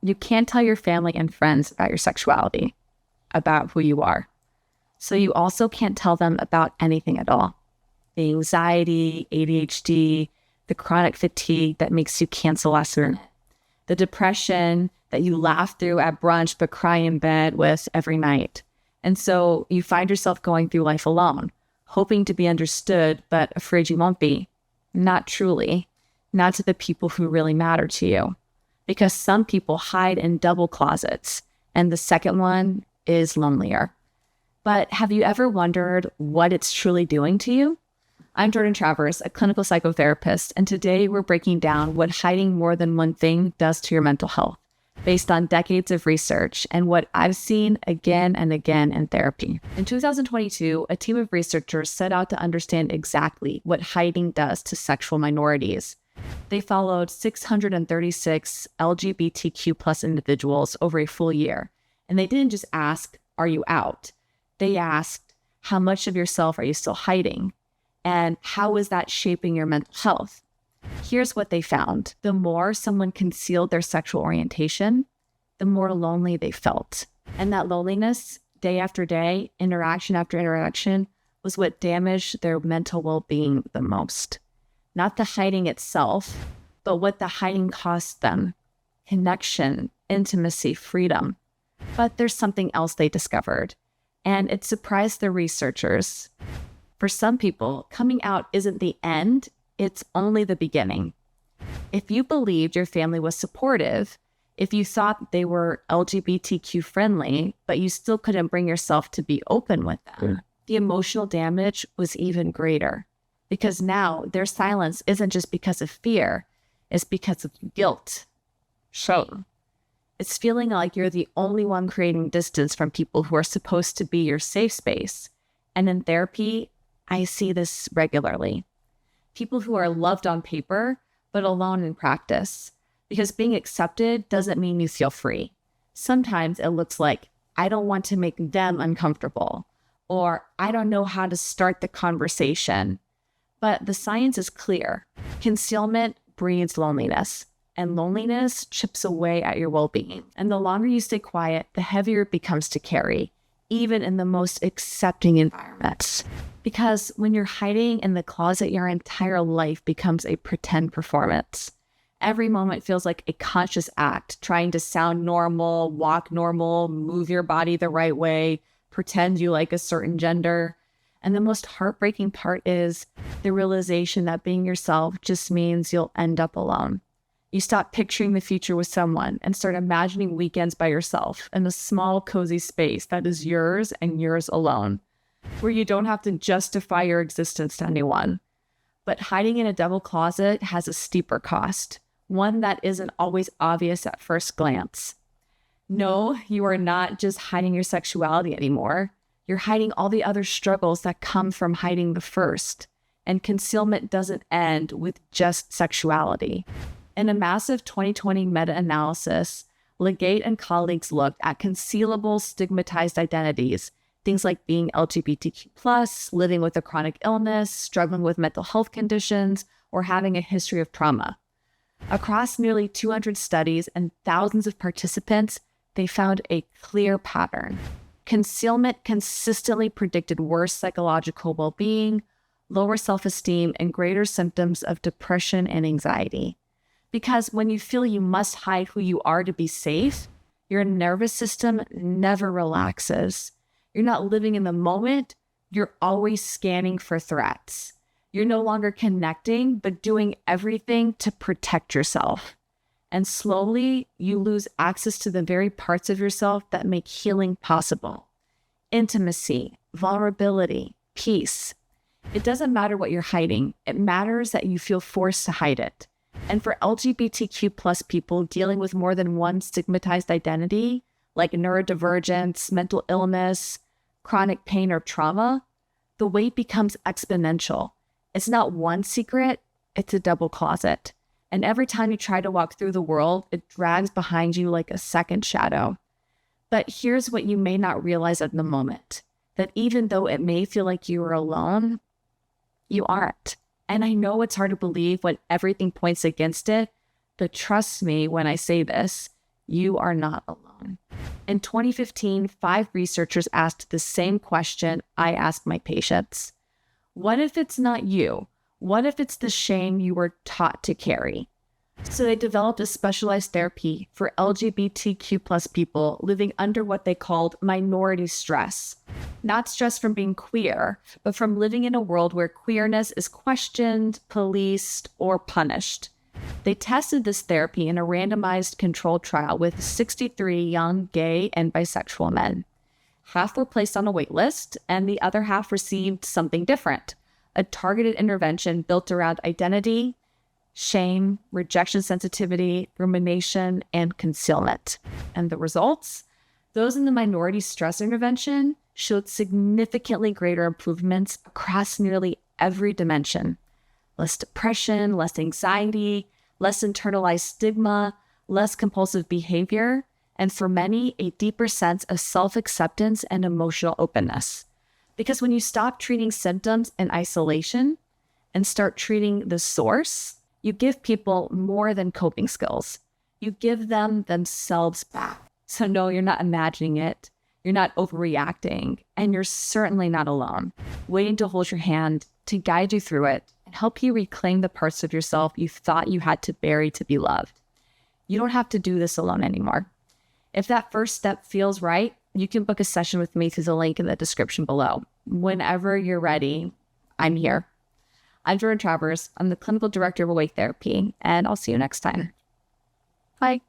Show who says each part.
Speaker 1: You can't tell your family and friends about your sexuality, about who you are. So you also can't tell them about anything at all. The anxiety, ADHD, the chronic fatigue that makes you cancel last minute, the depression that you laugh through at brunch but cry in bed with every night. And so you find yourself going through life alone, hoping to be understood, but afraid you won't be. Not truly, not to the people who really matter to you. Because some people hide in double closets, and the second one is lonelier. But have you ever wondered what it's truly doing to you? I'm Jourdan Travers, a clinical psychotherapist, and today we're breaking down what hiding more than one thing does to your mental health, based on decades of research and what I've seen again and again in therapy. In 2022, a team of researchers set out to understand exactly what hiding does to sexual minorities. They followed 636 LGBTQ+ individuals over a full year, and they didn't just ask, "Are you out?" They asked, "How much of yourself are you still hiding? And how is that shaping your mental health?" Here's what they found. The more someone concealed their sexual orientation, the more lonely they felt. And that loneliness, day after day, interaction after interaction, was what damaged their mental well-being the most. Not the hiding itself, but what the hiding cost them. Connection, intimacy, freedom. But there's something else they discovered, and it surprised the researchers. For some people, coming out isn't the end, it's only the beginning. If you believed your family was supportive, if you thought they were LGBTQ friendly, but you still couldn't bring yourself to be open with them, the emotional damage was even greater. Because now their silence isn't just because of fear, it's because of guilt, shame. It's feeling like you're the only one creating distance from people who are supposed to be your safe space. And in therapy, I see this regularly. People who are loved on paper, but alone in practice. Because being accepted doesn't mean you feel free. Sometimes it looks like, I don't want to make them uncomfortable, or I don't know how to start the conversation. But the science is clear. Concealment breeds loneliness, and loneliness chips away at your well-being. And the longer you stay quiet, the heavier it becomes to carry, even in the most accepting environments. Because when you're hiding in the closet, your entire life becomes a pretend performance. Every moment feels like a conscious act, trying to sound normal, walk normal, move your body the right way, pretend you like a certain gender. And the most heartbreaking part is the realization that being yourself just means you'll end up alone. You stop picturing the future with someone and start imagining weekends by yourself in a small, cozy space that is yours and yours alone, where you don't have to justify your existence to anyone. But hiding in a double closet has a steeper cost, one that isn't always obvious at first glance. No, you are not just hiding your sexuality anymore. You're hiding all the other struggles that come from hiding the first. And concealment doesn't end with just sexuality. In a massive 2020 meta-analysis, Legate and colleagues looked at concealable stigmatized identities, things like being LGBTQ+, living with a chronic illness, struggling with mental health conditions, or having a history of trauma. Across nearly 200 studies and thousands of participants, they found a clear pattern. Concealment consistently predicted worse psychological well-being, lower self-esteem, and greater symptoms of depression and anxiety. Because when you feel you must hide who you are to be safe, your nervous system never relaxes. You're not living in the moment, you're always scanning for threats. You're no longer connecting, but doing everything to protect yourself. And slowly, you lose access to the very parts of yourself that make healing possible. Intimacy, vulnerability, peace. It doesn't matter what you're hiding. It matters that you feel forced to hide it. And for LGBTQ+ people dealing with more than one stigmatized identity, like neurodivergence, mental illness, chronic pain, or trauma, the weight becomes exponential. It's not one secret, it's a double closet. And every time you try to walk through the world, it drags behind you like a second shadow. But here's what you may not realize at the moment, that even though it may feel like you are alone, you aren't. And I know it's hard to believe when everything points against it, but trust me when I say this, You are not alone. In 2015, 5 researchers asked the same question I asked my patients. What if it's not you? What if it's the shame you were taught to carry? So they developed a specialized therapy for LGBTQ plus people living under what they called minority stress. Not stress from being queer, but from living in a world where queerness is questioned, policed, or punished. They tested this therapy in a randomized controlled trial with 63 young gay and bisexual men. Half were placed on a wait list, and the other half received something different, a targeted intervention built around identity, shame, rejection sensitivity, rumination, and concealment. And the results? Those in the minority stress intervention showed significantly greater improvements across nearly every dimension. Less depression, less anxiety, less internalized stigma, less compulsive behavior, and for many, a deeper sense of self-acceptance and emotional openness. Because when you stop treating symptoms in isolation and start treating the source, you give people more than coping skills. You give them themselves back. So no, you're not imagining it. You're not overreacting, and you're certainly not alone, waiting to hold your hand, to guide you through it, and help you reclaim the parts of yourself you thought you had to bury to be loved. You don't have to do this alone anymore. If that first step feels right, you can book a session with me through the link in the description below. Whenever you're ready, I'm here. I'm Jourdan Travers. I'm the Clinical Director of Awake Therapy, and I'll see you next time. Bye.